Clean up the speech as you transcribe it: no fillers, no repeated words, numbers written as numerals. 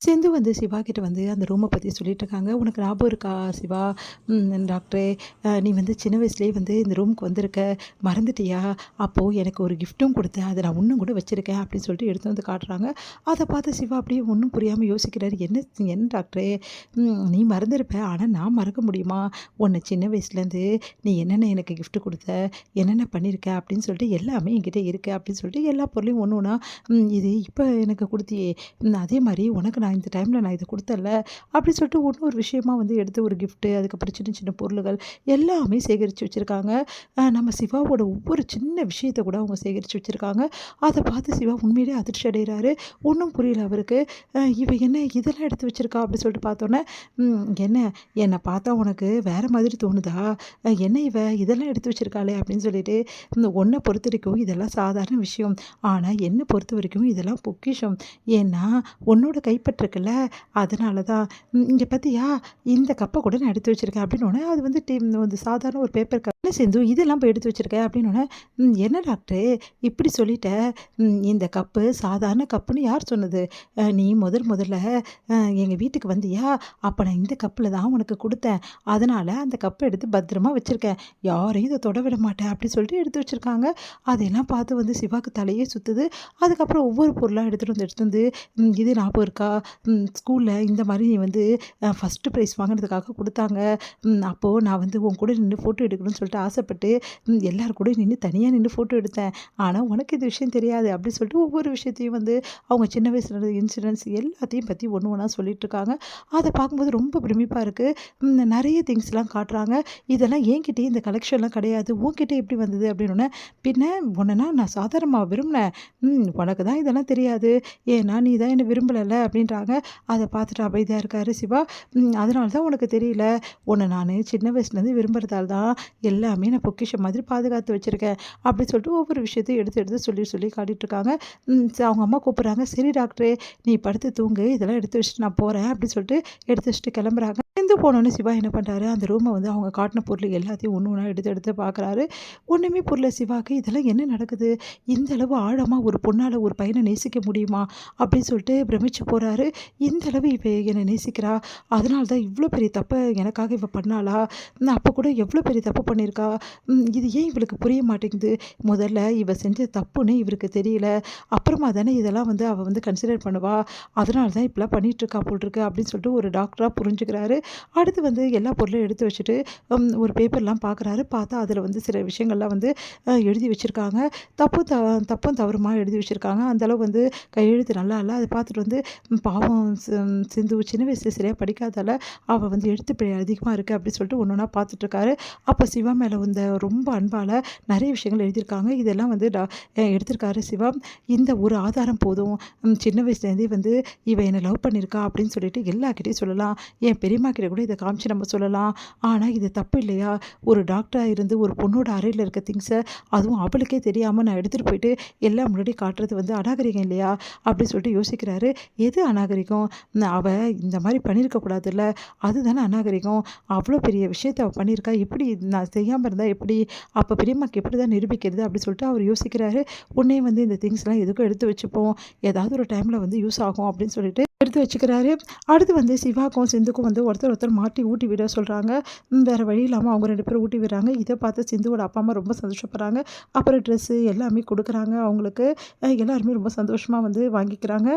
சிந்து வந்து சிவா கிட்ட வந்து அந்த ரூமை பற்றி சொல்லிட்டு இருக்காங்க. "உனக்கு ஞாபகம் இருக்கா சிவா? டாக்டரே, நீ வந்து சின்ன வயசுலேயே வந்து இந்த ரூமுக்கு வந்திருக்க, மறந்துட்டியா? அப்போது எனக்கு ஒரு கிஃப்ட்டும் கொடுத்த, அதை நான் இன்னும் கூட வச்சுருக்கேன்" அப்படின்னு சொல்லிட்டு எடுத்து வந்து காட்டுறாங்க. அதை பார்த்து சிவா அப்படியே ஒன்றும் புரியாமல் யோசிக்கிறாரு. "என்ன என்ன டாக்டரே, நீ மறந்துருப்ப, ஆனால் நான் மறக்க முடியுமா? உன்னை சின்ன வயசுலேருந்து நீ என்னென்ன எனக்கு கிஃப்ட் கொடுத்த, என்னென்ன பண்ணியிருக்க அப்படின்னு சொல்லிட்டு எல்லாமே என்கிட்ட இருக்குது" அப்படின்னு சொல்லிட்டு எல்லா பொருளையும் ஒன்று ஒன்றா, "இது இப்போ எனக்கு கொடுத்தியே, அதே மாதிரி உனக்கு நான் இந்த டைமில் நான் இதை கொடுத்தேன்ல" அப்படி சொல்லிட்டு ஒரு விஷயமா வந்து எடுத்து ஒரு கிஃப்ட்டு, அதுக்கப்புறம் சின்ன சின்ன பொருள்கள் எல்லாமே சேகரித்து வச்சுருக்காங்க. நம்ம சிவாவோட ஒவ்வொரு சின்ன விஷயத்த கூட அவங்க சேகரித்து வச்சுருக்காங்க. அதை பார்த்து சிவா உண்மையிலேயே அதிர்ச்சி அடைகிறாரு. ஒன்றும் புரியல அவருக்கு. இவ என்ன இதெல்லாம் எடுத்து வச்சுருக்கா அப்படி சொல்லிட்டு பார்த்தோன்னே, என்ன என்னை பார்த்தா உனக்கு வேறு மாதிரி தோணுதா? என்ன இவ இதெல்லாம் எடுத்து வச்சுருக்காளே அப்படின்னு சொல்லிட்டு, உன்னை பொறுத்த வரைக்கும் இதெல்லாம் சாதாரண விஷயம், ஆனால் என்னை பொறுத்த வரைக்கும் இதெல்லாம் பொக்கிஷம். ஏன்னா உன்னோட கைப்பற்றிருக்குல்ல, அதனால தான். இங்கே பார்த்தியா, இந்த கப்பை கூட நான் எடுத்து வச்சுருக்கேன் அப்படின்னோடனே, அது வந்து வந்து சாதாரண ஒரு பேப்பர் கப். "என்ன சிந்து இதெல்லாம் போய் எடுத்து வச்சுருக்கேன்" அப்படின்னோடனே, என்ன டாக்டரே இப்படி சொல்லிட்ட? இந்த கப்பு சாதாரண கப்புன்னு யார் சொன்னது? நீ முதல்ல எங்கள் வீட்டுக்கு வந்தியா, அப்போ நான் இந்த கப்பில் தான் உனக்கு கொடுத்தேன், அதனால் அந்த கப்பை எடுத்து பத்திரமா வச்சுருக்கேன், யாரையும் இதை தொட விட மாட்டேன்" அப்படி சொல்லிட்டு எடுத்து வச்சுருக்காங்க. அதையெல்லாம் பார்த்து வந்து சிவாக்கு தலையே சுற்றுது. அதுக்கப்புறம் ஒவ்வொரு பொருளாக எடுத்துகிட்டு வந்து, "இது ஞாபகம் இருக்கா? ஸ்கூலில் இந்த மாதிரி நீ வந்து ஃபஸ்ட்டு ப்ரைஸ் வாங்கினதுக்காக கொடுத்தாங்க. அப்போது நான் வந்து உன் கூட நின்று ஃபோட்டோ எடுக்கணும்னு சொல்லிட்டு ஆசைப்பட்டு, எல்லார் கூட நின்று தனியாக நின்று ஃபோட்டோ எடுத்தேன். ஆனால் உனக்கு இந்த விஷயம் தெரியாது" அப்படி சொல்லிட்டு ஒவ்வொரு விஷயத்தையும் வந்து அவங்க சின்ன வயசுல நடந்த இன்சிடென்ட்ஸ் எல்லாத்தையும் பற்றி ஒன்று ஒன்றா சொல்லிட்டுருக்காங்க. அதை பார்க்கும்போது ரொம்ப பிரமிப்பாக இருக்குது. நிறைய திங்ஸ்லாம் காட்டுறாங்க. "இதெல்லாம் என்கிட்டயே இந்த கலெக்ஷன்லாம் கிடையாது, உன்கிட்ட எப்படி வந்தது?" அப்படின்னோடனே, "பின்ன உன்னனா நான் சாதாரணமாக விரும்பினேன், உனக்கு தான் இதெல்லாம் தெரியாது, ஏன்னா நீ தான் என்னை விரும்பலைல்ல" அப்படின்றாங்க. அதை பார்த்துட்டு அமைதியாக இருக்காரு சிவா. "அதனால தான் உனக்கு தெரியல, உன்னை நான் சின்ன வயசுலேருந்து விரும்புகிறதால தான் எல்லாமே நான் பொக்கிஷம் மாதிரி பாதுகாத்து வச்சுருக்கேன்" அப்படி சொல்லிட்டு ஒவ்வொரு விஷயத்தையும் எடுத்து எடுத்து சொல்லி காட்டிகிட்ருக்காங்க. அவங்க அம்மா கூப்பிட்றாங்க. "சரி டாக்டரே, நீ படுத்து தூங்கு, இதெல்லாம் எடுத்து வச்சுட்டு நான் போகிறேன்" அப்படின்னு சொல்லிட்டு எடுத்து வச்சுட்டு கிளம்புறாங்க. எழுந்து போனோன்னே சிவா என்ன பண்ணுறாரு, அந்த ரூமை வந்து அவங்க காட்டின பொருள் எல்லாத்தையும் ஒன்று ஒன்றா எடுத்து எடுத்து பார்க்குறாரு. ஒன்றுமே புரியல சிவாக்கு. இதெல்லாம் என்ன நடக்குது? இந்த அளவு ஆழமாக ஒரு பொண்ணால் ஒரு பையனை நேசிக்க முடியுமா அப்படின்னு சொல்லிட்டு பிரமிச்சு போகிறாரு. இந்த அளவு இவ என்னை நேசிக்கிறா, அதனால தான் இவ்வளோ பெரிய தப்பை எனக்காக இவ பண்ணாளா? அப்போ கூட எவ்வளோ பெரிய தப்பு பண்ணியிருக்கா? இது ஏன் இவளுக்கு புரிய மாட்டேங்குது? முதல்ல இவ செஞ்ச தப்புன்னு இவருக்கு தெரியல, அப்புறமா தானே இதெல்லாம் வந்து அவள் வந்து கன்சிடர் பண்ணுவா, அதனால தான் இப்படிலாம் பண்ணிகிட்ருக்கா போல்ருக்கு" அப்படின்னு சொல்லிட்டு ஒரு டாக்டராக புரிஞ்சுக்கிறாரு. அடுத்து வந்து எல்லா பொருளையும் எடுத்து வச்சுட்டு ஒரு பேப்பர்லாம் பார்க்குறாரு. பார்த்தா அதில் வந்து சில விஷயங்கள்லாம் வந்து எழுதி வச்சுருக்காங்க. தப்பும் தவறுமா எழுதி வச்சுருக்காங்க. அந்தளவு வந்து கையெழுத்து நல்லா இல்லை. அதை பார்த்துட்டு வந்து, பாவம் சிந்து சின்ன வயசில் சரியாக படிக்காதால அவள் வந்து எழுத்து பிழை அதிகமாக இருக்குது அப்படின்னு சொல்லிட்டு ஒன்று ஒன்றா பார்த்துட்ருக்காரு. அப்போ சிவா மேலே வந்த ரொம்ப அன்பால் நிறைய விஷயங்கள் எழுதியிருக்காங்க. இதெல்லாம் வந்து எடுத்திருக்காரு சிவா. "இந்த ஒரு ஆதாரம் போதும், சின்ன வயசுலேருந்தே வந்து இவ என்னை லவ் பண்ணியிருக்கா அப்படின்னு சொல்லிட்டு எல்லார்கிட்டையும் சொல்லலாம், என் பெரியம்மா கிட்ட கூட இதை காமிச்சு நம்ம சொல்லலாம். ஆனால் இது தப்பு இல்லையா? ஒரு டாக்டராக இருந்து ஒரு பொண்ணோட அறையில் இருக்க திங்ஸை, அதுவும் அவளுக்கே தெரியாமல் நான் எடுத்துகிட்டு போயிட்டு எல்லாம் முன்னாடி காட்டுறது வந்து அநாகரிகம் இல்லையா?" அப்படி சொல்லிட்டு யோசிக்கிறாரு. எது அநாகரிகம்? அவள் இந்த மாதிரி பண்ணியிருக்க கூடாதுல்ல, அதுதானே அநாகரிகம். அவ்வளோ பெரிய விஷயத்த அவள் பண்ணியிருக்கா, எப்படி நான் செய்யாமல் இருந்தால் எப்படி? அப்போ பெரியம்மாக்கு எப்படி தான் நிரூபிக்கிறது அப்படி சொல்லிட்டு அவர் யோசிக்கிறாரு. உடனே வந்து இந்த திங்ஸ்லாம் எதுக்கும் எடுத்து வச்சுப்போம், ஏதாவது ஒரு டைமில் வந்து யூஸ் ஆகும் அப்படின்னு சொல்லிட்டு எடுத்து வச்சுக்கிறாரு. அடுத்து வந்து சிவாக்கும் சிந்துக்கும் வந்து ஒருத்தர் மாட்டி ஊட்டி விட சொல்கிறாங்க. வேறு வழி இல்லாமல் அவங்க 2 பேரும் ஊட்டி விடுறாங்க. இதை பார்த்து சிந்துவோட அப்பா அம்மா ரொம்ப சந்தோஷப்படுறாங்க. அப்புறம் ட்ரெஸ்ஸு எல்லாமே கொடுக்குறாங்க அவங்களுக்கு. எல்லாருமே ரொம்ப சந்தோஷமாக வந்து வாங்கிக்கிறாங்க.